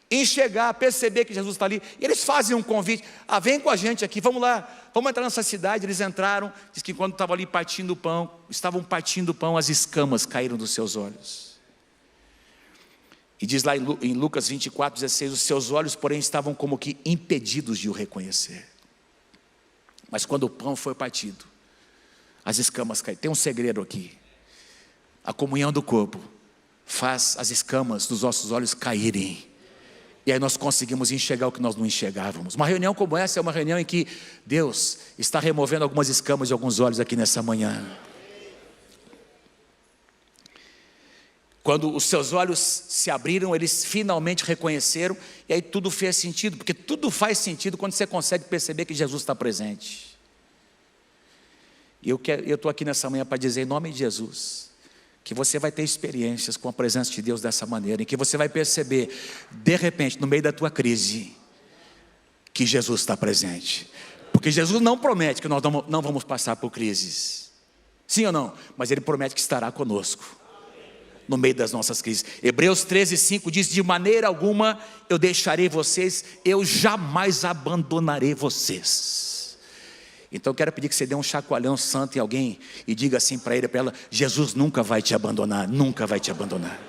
A: enxergar, perceber que Jesus está ali. E eles fazem um convite: vem com a gente aqui, vamos lá, vamos entrar nessa cidade. Eles entraram. Diz que quando estavam ali estavam partindo o pão, as escamas caíram dos seus olhos. E diz lá em Lucas 24:16, os seus olhos, porém, estavam como que impedidos de o reconhecer. Mas quando o pão foi partido, as escamas caíram. Tem um segredo aqui: a comunhão do corpo faz as escamas dos nossos olhos caírem, e aí nós conseguimos enxergar o que nós não enxergávamos. Uma reunião como essa é uma reunião em que Deus está removendo algumas escamas de alguns olhos aqui nessa manhã. Quando os seus olhos se abriram, eles finalmente reconheceram, e aí tudo fez sentido, porque tudo faz sentido quando você consegue perceber que Jesus está presente. E eu estou aqui nessa manhã para dizer, em nome de Jesus, que você vai ter experiências com a presença de Deus dessa maneira, em que você vai perceber, de repente, no meio da tua crise, que Jesus está presente. Porque Jesus não promete que nós não vamos passar por crises, sim ou não? Mas Ele promete que estará conosco no meio das nossas crises. Hebreus 13:5 diz: de maneira alguma eu deixarei vocês, eu jamais abandonarei vocês. Então eu quero pedir que você dê um chacoalhão santo em alguém e diga assim para ele, para ela: Jesus nunca vai te abandonar, nunca vai te abandonar.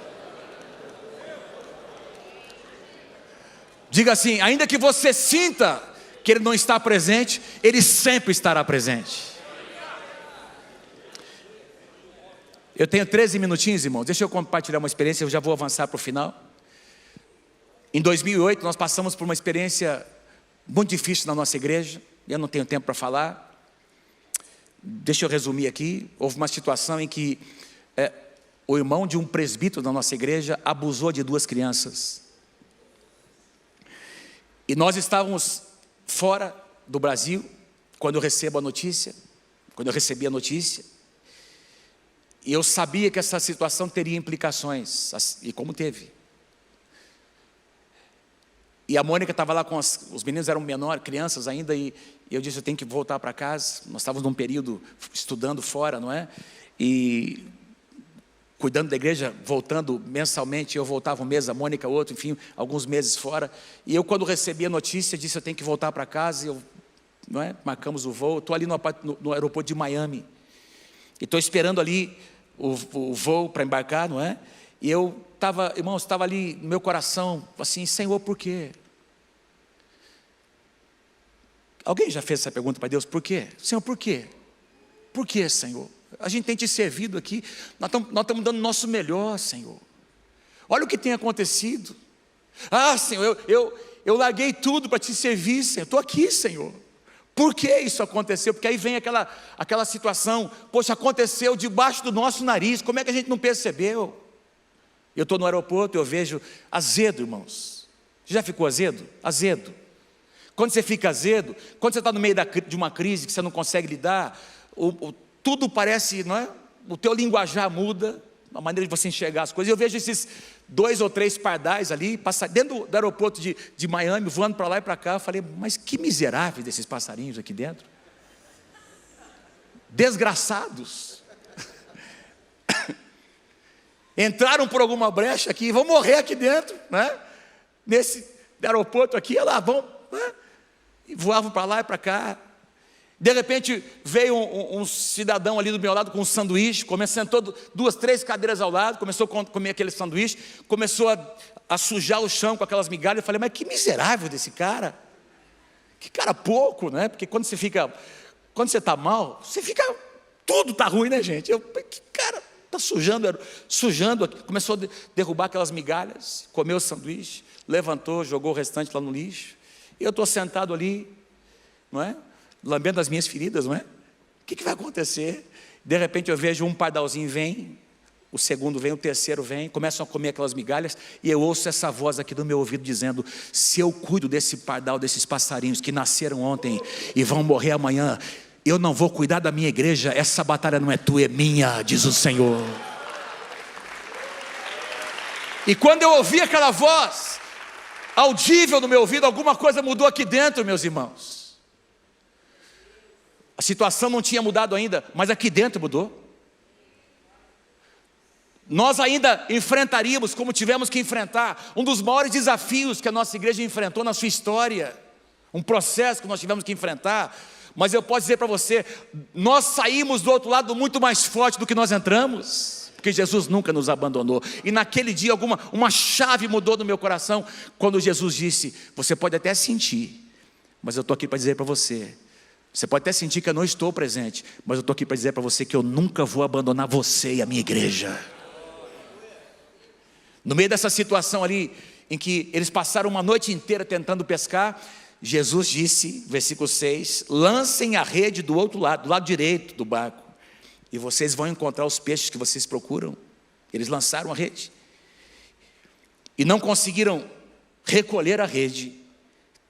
A: Diga assim: ainda que você sinta que Ele não está presente, Ele sempre estará presente. Eu tenho 13 minutinhos, irmãos, deixa eu compartilhar uma experiência, eu já vou avançar para o final. Em 2008 nós passamos por uma experiência muito difícil na nossa igreja, eu não tenho tempo para falar. Deixa eu resumir aqui. Houve uma situação em que o irmão de um presbítero da nossa igreja abusou de 2 crianças. E nós estávamos fora do Brasil, quando eu recebi a notícia, e eu sabia que essa situação teria implicações, e como teve. E a Mônica estava lá com os meninos, eram menores, crianças ainda, e eu disse: eu tenho que voltar para casa. Nós estávamos num período estudando fora, não é? E cuidando da igreja, voltando mensalmente, eu voltava um mês, a Mônica outro, enfim, alguns meses fora. E eu, quando recebi a notícia, disse: eu tenho que voltar para casa. Não é? Marcamos o voo, estou ali no aeroporto de Miami, e estou esperando ali o voo para embarcar, não é? E eu estava ali no meu coração, assim: Senhor, por quê? Alguém já fez essa pergunta para Deus? Por quê? Senhor, por quê? Por quê, Senhor? A gente tem te servido aqui, nós estamos dando o nosso melhor, Senhor. Olha o que tem acontecido. Senhor, eu larguei tudo para te servir, Senhor. Estou aqui, Senhor. Por que isso aconteceu? Porque aí vem aquela situação: poxa, aconteceu debaixo do nosso nariz, como é que a gente não percebeu? Eu estou no aeroporto, eu vejo azedo, irmãos. Já ficou azedo? Azedo. Quando você fica azedo, quando você está no meio de uma crise que você não consegue lidar, tudo parece, não é? O teu linguajar muda, a maneira de você enxergar as coisas. Eu vejo esses 2 ou 3 pardais ali, dentro do aeroporto de Miami, voando para lá e para cá. Eu falei: mas que miseráveis desses passarinhos aqui dentro. Desgraçados. Entraram por alguma brecha aqui, vão morrer aqui dentro, né? Nesse aeroporto aqui, olha lá, vão, né? E voavam para lá e para cá. De repente veio um cidadão ali do meu lado com um sanduíche, sentou 2, 3 cadeiras ao lado, começou a comer aquele sanduíche, começou a sujar o chão com aquelas migalhas. Eu falei: mas que miserável desse cara, que cara pouco, né? Porque quando você está mal, tudo está ruim, né, gente? Que cara, está sujando aqui. Começou a derrubar aquelas migalhas, comeu o sanduíche, levantou, jogou o restante lá no lixo. E eu estou sentado ali, não é? Lambendo as minhas feridas, não é? O que vai acontecer? De repente eu vejo um pardalzinho vem, o segundo vem, o terceiro vem, começam a comer aquelas migalhas, e eu ouço essa voz aqui do meu ouvido dizendo: se eu cuido desse pardal, desses passarinhos que nasceram ontem e vão morrer amanhã, eu não vou cuidar da minha igreja. Essa batalha não é tua, é minha, diz o Senhor. E quando eu ouvi aquela voz, audível no meu ouvido, alguma coisa mudou aqui dentro, meus irmãos. A situação não tinha mudado ainda, mas aqui dentro mudou. Nós ainda enfrentaríamos, como tivemos que enfrentar, um dos maiores desafios que a nossa igreja enfrentou na sua história, um processo que nós tivemos que enfrentar, mas eu posso dizer para você, nós saímos do outro lado muito mais forte do que nós entramos, porque Jesus nunca nos abandonou. E naquele dia uma chave mudou no meu coração, quando Jesus disse: você pode até sentir, mas eu estou aqui para dizer para você, você pode até sentir que eu não estou presente, mas eu estou aqui para dizer para você que eu nunca vou abandonar você e a minha igreja. No meio dessa situação ali, em que eles passaram uma noite inteira tentando pescar, Jesus disse, versículo 6, lancem a rede do outro lado, do lado direito do barco, e vocês vão encontrar os peixes que vocês procuram. Eles lançaram a rede, e não conseguiram recolher a rede,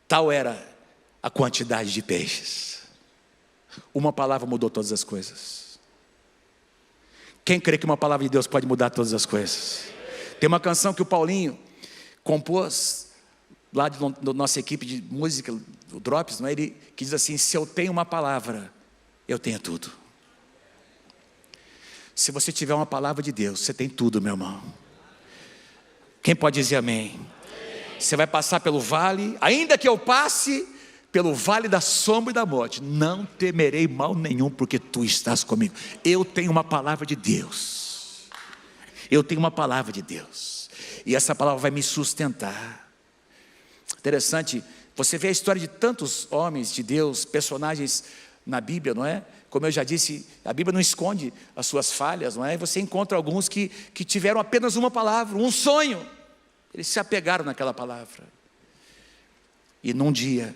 A: tal era a quantidade de peixes. Uma palavra mudou todas as coisas. Quem crê que uma palavra de Deus pode mudar todas as coisas? Tem uma canção que o Paulinho compôs, lá da nossa equipe de música, o Drops, não é? Ele que diz assim: se eu tenho uma palavra, eu tenho tudo. Se você tiver uma palavra de Deus, você tem tudo, meu irmão. Quem pode dizer amém? Você vai passar pelo vale, ainda que eu passe pelo vale da sombra e da morte, não temerei mal nenhum, porque tu estás comigo. Eu tenho uma palavra de Deus. Eu tenho uma palavra de Deus, e essa palavra vai me sustentar. Interessante, você vê a história de tantos homens de Deus, personagens na Bíblia, não é? Como eu já disse, a Bíblia não esconde as suas falhas, não é? E você encontra alguns que tiveram apenas uma palavra, um sonho, eles se apegaram naquela palavra, e num dia,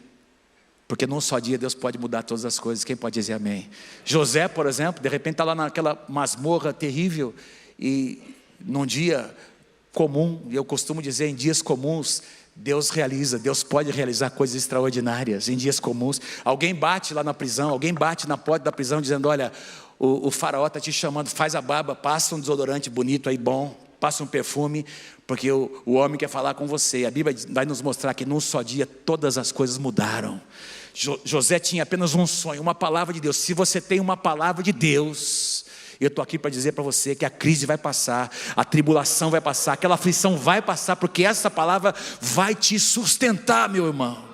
A: porque num só dia Deus pode mudar todas as coisas. Quem pode dizer amém? José, por exemplo, de repente está lá naquela masmorra terrível, e num dia comum, e eu costumo dizer, em dias comuns, Deus pode realizar coisas extraordinárias. Em dias comuns, alguém bate lá na prisão, alguém bate na porta da prisão dizendo: olha, o faraó está te chamando, faz a barba, passa um desodorante bonito aí bom, passa um perfume, porque o homem quer falar com você. E a Bíblia vai nos mostrar que num só dia todas as coisas mudaram. José tinha apenas um sonho, uma palavra de Deus. Se você tem uma palavra de Deus, eu estou aqui para dizer para você que a crise vai passar, a tribulação vai passar, aquela aflição vai passar, porque essa palavra vai te sustentar, meu irmão.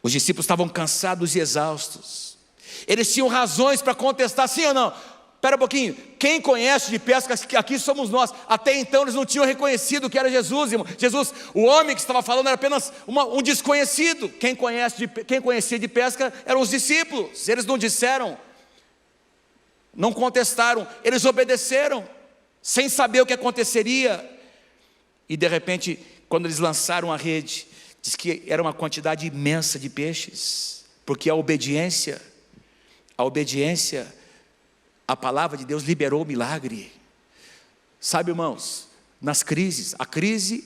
A: Os discípulos estavam cansados e exaustos, eles tinham razões para contestar, sim ou não? Espera um pouquinho, quem conhece de pesca, aqui somos nós. Até então eles não tinham reconhecido que era Jesus, irmão. Jesus, o homem que estava falando era apenas um desconhecido. Quem conhecia de pesca eram os discípulos. Eles não disseram, não contestaram, eles obedeceram, sem saber o que aconteceria. E de repente, quando eles lançaram a rede, diz que era uma quantidade imensa de peixes, porque a obediência, a palavra de Deus liberou o milagre. Sabe, irmãos, nas crises,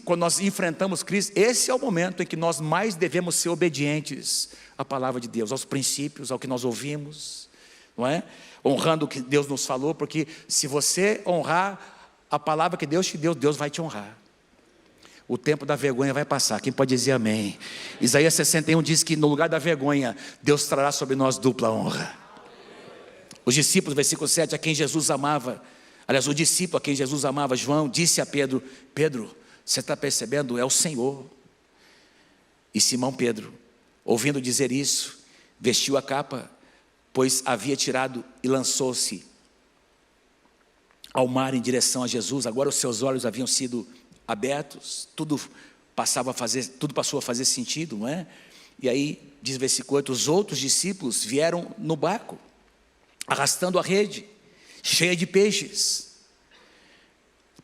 A: quando nós enfrentamos crise, esse é o momento em que nós mais devemos ser obedientes à palavra de Deus, aos princípios, ao que nós ouvimos, não é? Honrando o que Deus nos falou, porque se você honrar a palavra que Deus te deu, Deus vai te honrar. O tempo da vergonha vai passar. Quem pode dizer amém? Isaías 61 diz que no lugar da vergonha, Deus trará sobre nós dupla honra. Os discípulos, versículo 7, a quem Jesus amava, aliás, o discípulo a quem Jesus amava, João, disse a Pedro: Pedro, você está percebendo? É o Senhor. E Simão Pedro, ouvindo dizer isso, vestiu a capa, pois havia tirado, e lançou-se ao mar em direção a Jesus. Agora os seus olhos haviam sido abertos, tudo passou a fazer sentido, não é? E aí, diz o versículo 8, os outros discípulos vieram no barco, arrastando a rede, cheia de peixes,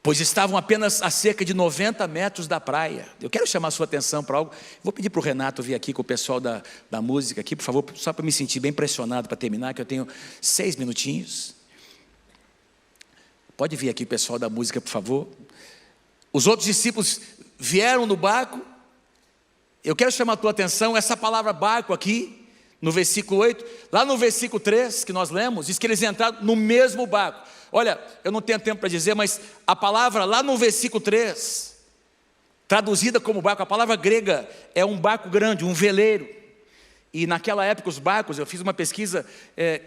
A: pois estavam apenas a cerca de 90 metros da praia. Eu quero chamar a sua atenção para algo. Vou pedir para o Renato vir aqui com o pessoal da música aqui, por favor, só para me sentir bem pressionado para terminar, que eu tenho 6 minutinhos. Pode vir aqui o pessoal da música, por favor. Os outros discípulos vieram no barco. Eu quero chamar a tua atenção, essa palavra barco aqui, no versículo 8, lá no versículo 3 que nós lemos, diz que eles entraram no mesmo barco. Olha, eu não tenho tempo para dizer, mas a palavra lá no versículo 3 traduzida como barco. A palavra grega é um barco grande, um veleiro. E naquela época os barcos, eu fiz uma pesquisa,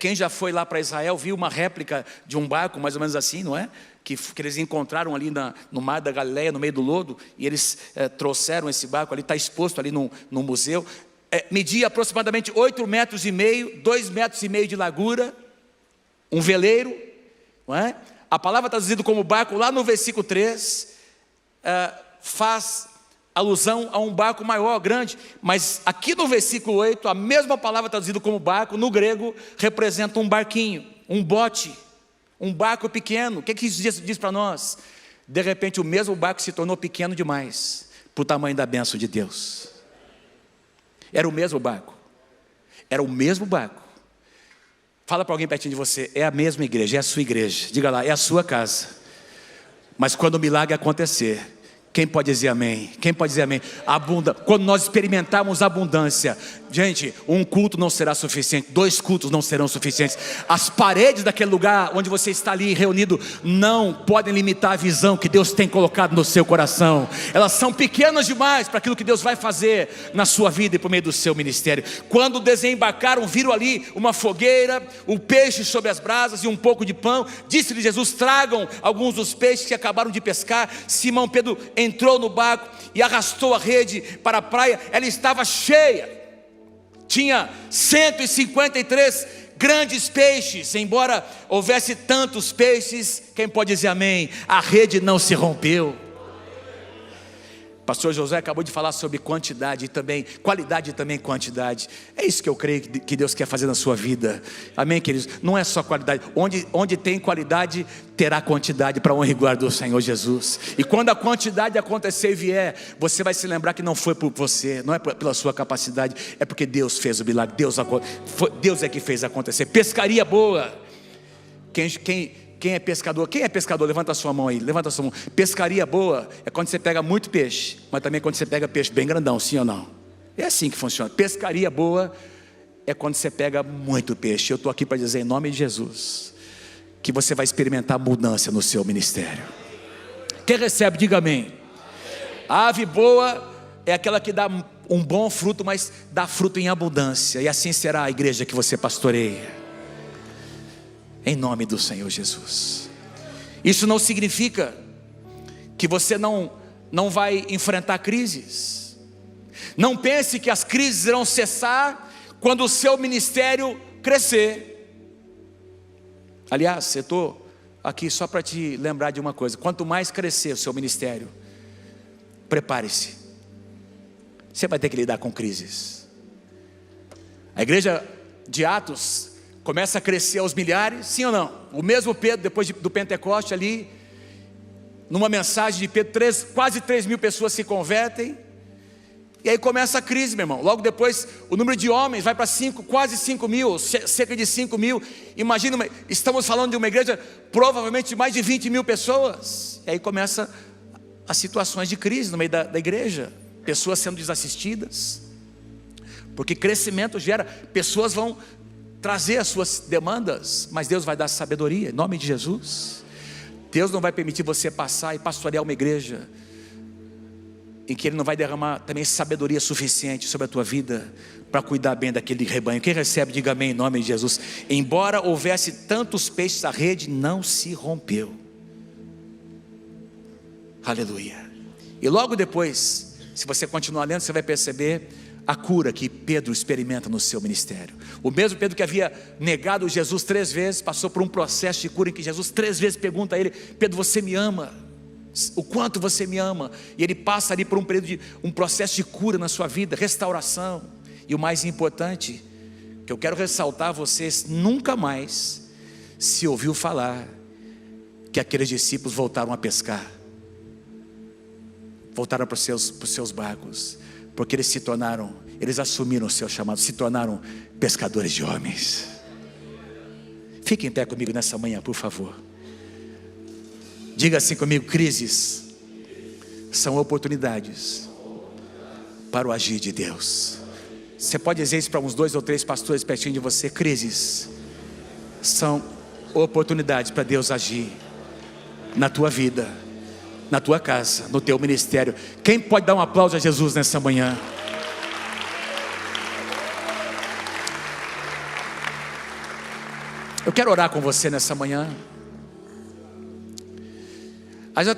A: quem já foi lá para Israel viu uma réplica de um barco, mais ou menos assim, não é? Que eles encontraram ali no mar da Galileia, no meio do lodo, e eles trouxeram esse barco ali, está exposto ali no museu. Media aproximadamente 8,5 metros, 2,5 metros de largura, um veleiro, não é? A palavra traduzida como barco, lá no versículo 3, faz alusão a um barco maior, grande, mas aqui no versículo 8, a mesma palavra traduzida como barco, no grego, representa um barquinho, um bote, um barco pequeno. O que isso diz para nós? De repente o mesmo barco se tornou pequeno demais, para o tamanho da bênção de Deus. Era o mesmo barco, era o mesmo barco. Fala para alguém pertinho de você, é a mesma igreja, é a sua igreja, diga lá, é a sua casa. Mas quando o milagre acontecer, quem pode dizer amém? Quem pode dizer amém? Quando nós experimentarmos abundância, gente, um culto não será suficiente, 2 cultos não serão suficientes. As paredes daquele lugar onde você está ali reunido não podem limitar a visão que Deus tem colocado no seu coração. Elas são pequenas demais para aquilo que Deus vai fazer na sua vida e por meio do seu ministério. Quando desembarcaram, viram ali uma fogueira, o peixe sobre as brasas e um pouco de pão. Disse-lhe Jesus, tragam alguns dos peixes que acabaram de pescar. Simão Pedro entrou no barco e arrastou a rede para a praia. Ela estava cheia, tinha 153 grandes peixes. Embora houvesse tantos peixes, quem pode dizer amém? A rede não se rompeu. Pastor José acabou de falar sobre quantidade e também qualidade e também quantidade. É isso que eu creio que Deus quer fazer na sua vida. Amém, queridos? Não é só qualidade. Onde tem qualidade, terá quantidade para honra e glória do Senhor Jesus. E quando a quantidade acontecer e vier, você vai se lembrar que não foi por você, não é pela sua capacidade, é porque Deus fez o milagre. Deus é que fez acontecer. Pescaria boa. Quem é pescador? Quem é pescador? Levanta a sua mão aí, levanta a sua mão. Pescaria boa é quando você pega muito peixe, mas também quando você pega peixe bem grandão, sim ou não? É assim que funciona. Pescaria boa é quando você pega muito peixe. Eu estou aqui para dizer em nome de Jesus, que você vai experimentar mudança no seu ministério. Quem recebe, diga amém. A ave boa é aquela que dá um bom fruto, mas dá fruto em abundância. E assim será a igreja que você pastoreia. Em nome do Senhor Jesus. Isso não significa que você não vai enfrentar crises. Não pense que as crises irão cessar quando o seu ministério crescer. Aliás, eu estou aqui só para te lembrar de uma coisa. Quanto mais crescer o seu ministério, prepare-se, você vai ter que lidar com crises. A igreja de Atos começa a crescer aos milhares, sim ou não? O mesmo Pedro, depois do Pentecoste ali, numa mensagem de Pedro, quase 3 mil pessoas se convertem. E aí começa a crise, meu irmão. Logo depois, o número de homens vai para quase 5 mil, cerca de 5 mil. Imagina, estamos falando de uma igreja provavelmente de mais de 20 mil pessoas. E aí começa as situações de crise no meio da igreja. Pessoas sendo desassistidas. Porque crescimento gera, pessoas vão trazer as suas demandas, mas Deus vai dar sabedoria, em nome de Jesus. Deus não vai permitir você passar e pastorear uma igreja em que Ele não vai derramar também sabedoria suficiente sobre a tua vida, para cuidar bem daquele rebanho. Quem recebe, diga amém em nome de Jesus. Embora houvesse tantos peixes, a rede não se rompeu. Aleluia. E logo depois, se você continuar lendo, você vai perceber a cura que Pedro experimenta no seu ministério. O mesmo Pedro que havia negado Jesus 3 vezes, passou por um processo de cura em que Jesus 3 vezes pergunta a ele: Pedro, você me ama? O quanto você me ama? E ele passa ali por um período um processo de cura na sua vida, restauração. E o mais importante, que eu quero ressaltar a vocês, nunca mais se ouviu falar que aqueles discípulos voltaram a pescar, voltaram para os seus barcos, porque eles assumiram o seu chamado, se tornaram pescadores de homens. Fique em pé comigo nessa manhã, por favor. Diga assim comigo: crises são oportunidades para o agir de Deus. Você pode dizer isso para uns 2 ou 3 pastores pertinho de você: crises são oportunidades para Deus agir na tua vida, na tua casa, no teu ministério. Quem pode dar um aplauso a Jesus nessa manhã? Eu quero orar com você nessa manhã. Eu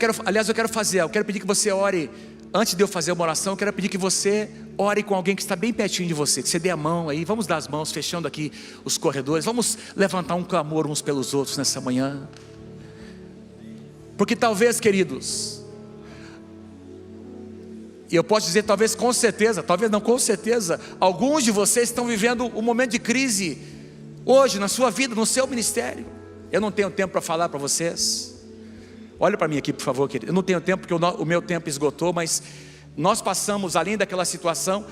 A: quero pedir que você ore. Antes de eu fazer uma oração, eu quero pedir que você ore com alguém que está bem pertinho de você, que você dê a mão aí. Vamos dar as mãos, fechando aqui os corredores. Vamos levantar um clamor uns pelos outros nessa manhã. Porque talvez, queridos, e eu posso dizer talvez com certeza, talvez não com certeza, alguns de vocês estão vivendo um momento de crise hoje na sua vida, no seu ministério. Eu não tenho tempo para falar para vocês. Olha para mim aqui, por favor, querido. Eu não tenho tempo porque o meu tempo esgotou, mas nós passamos, além daquela situação,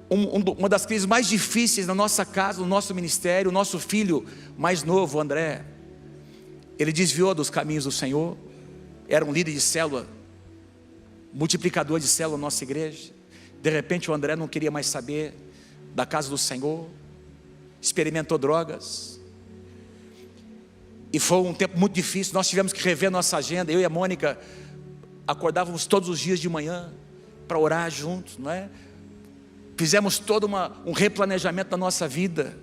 A: uma das crises mais difíceis na nossa casa, no nosso ministério. O nosso filho mais novo, o André, ele desviou dos caminhos do Senhor. Era um líder de célula, multiplicador de célula na nossa igreja. De repente o André não queria mais saber da casa do Senhor, experimentou drogas. E foi um tempo muito difícil. Nós tivemos que rever nossa agenda. Eu e a Mônica acordávamos todos os dias de manhã para orar juntos, não é? Fizemos todo um replanejamento da nossa vida.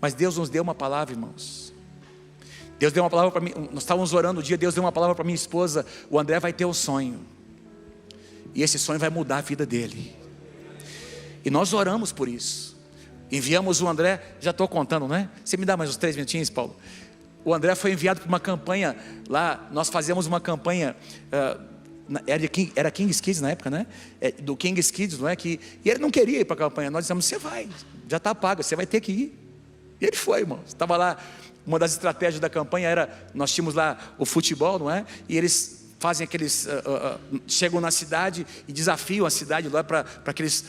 A: Mas Deus nos deu uma palavra, irmãos. Deus deu uma palavra para mim. Nós estávamos orando um dia, Deus deu uma palavra para minha esposa. O André vai ter um sonho, e esse sonho vai mudar a vida dele. E nós oramos por isso. Enviamos o André. Já estou contando, não é? Você me dá mais uns 3 minutinhos, Paulo? O André foi enviado para uma campanha lá. Nós fazíamos uma campanha, era King's Kids na época, né? Do King's Kids, não é? E ele não queria ir para a campanha. Nós dissemos: você vai, já está pago, você vai ter que ir. E ele foi, irmão. Estava lá. Uma das estratégias da campanha era, nós tínhamos lá o futebol, não é? E eles fazem aqueles, chegam na cidade e desafiam a cidade lá para aqueles,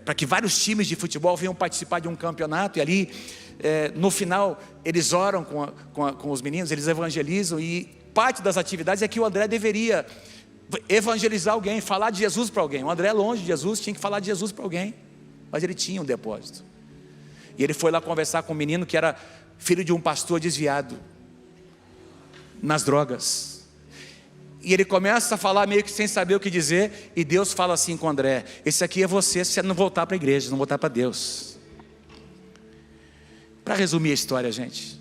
A: para que vários times de futebol venham participar de um campeonato. E ali, no final, eles oram com os meninos, eles evangelizam. E parte das atividades é que o André deveria evangelizar alguém, falar de Jesus para alguém. O André é longe de Jesus, tinha que falar de Jesus para alguém, mas ele tinha um depósito. E ele foi lá conversar com um menino que era filho de um pastor desviado nas drogas. E ele começa a falar meio que sem saber o que dizer. E Deus fala assim com o André: esse aqui é você, se você não voltar para a igreja, não voltar para Deus. Para resumir a história, gente,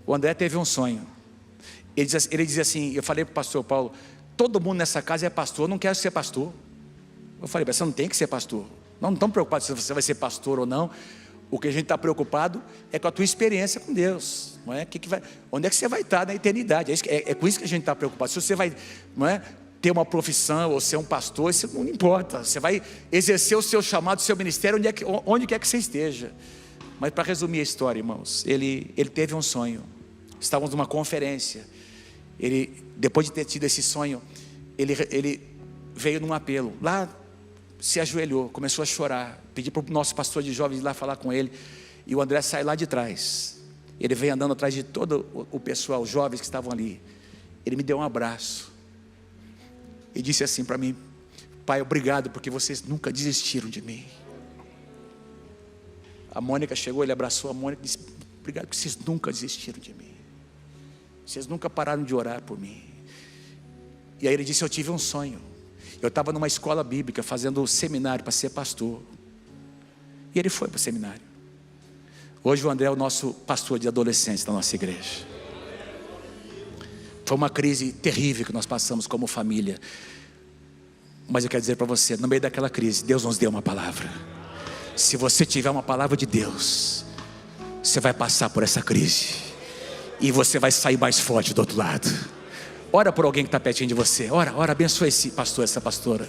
A: o André teve um sonho. Ele dizia assim, eu falei para o pastor Paulo: todo mundo nessa casa é pastor, eu não quero ser pastor. Eu falei: você não tem que ser pastor. Nós não estamos preocupados se você vai ser pastor ou não. O que a gente está preocupado é com a tua experiência com Deus, não é? Onde é que você vai estar na eternidade? É com isso que a gente está preocupado. Se você vai, não é, ter uma profissão ou ser um pastor, isso não importa. Você vai exercer o seu chamado, o seu ministério, onde quer que você esteja. Mas para resumir a história, irmãos, ele teve um sonho. Estávamos numa conferência. Depois de ter tido esse sonho, ele veio num apelo. Lá, se ajoelhou, começou a chorar, pediu para o nosso pastor de jovens ir lá falar com ele. E o André sai lá de trás. Ele veio andando atrás de todo o pessoal, os jovens que estavam ali. Ele me deu um abraço e disse assim para mim: pai, obrigado porque vocês nunca desistiram de mim. A Mônica chegou, ele abraçou a Mônica e disse: obrigado porque vocês nunca desistiram de mim. Vocês nunca pararam de orar por mim. E aí ele disse: eu tive um sonho. Eu estava numa escola bíblica fazendo seminário para ser pastor. E ele foi para o seminário. Hoje o André é o nosso pastor de adolescentes da nossa igreja. Foi uma crise terrível que nós passamos como família. Mas eu quero dizer para você, no meio daquela crise, Deus nos deu uma palavra. Se você tiver uma palavra de Deus, você vai passar por essa crise e você vai sair mais forte do outro lado. Ora por alguém que está pertinho de você. Ora, abençoa esse pastor, essa pastora.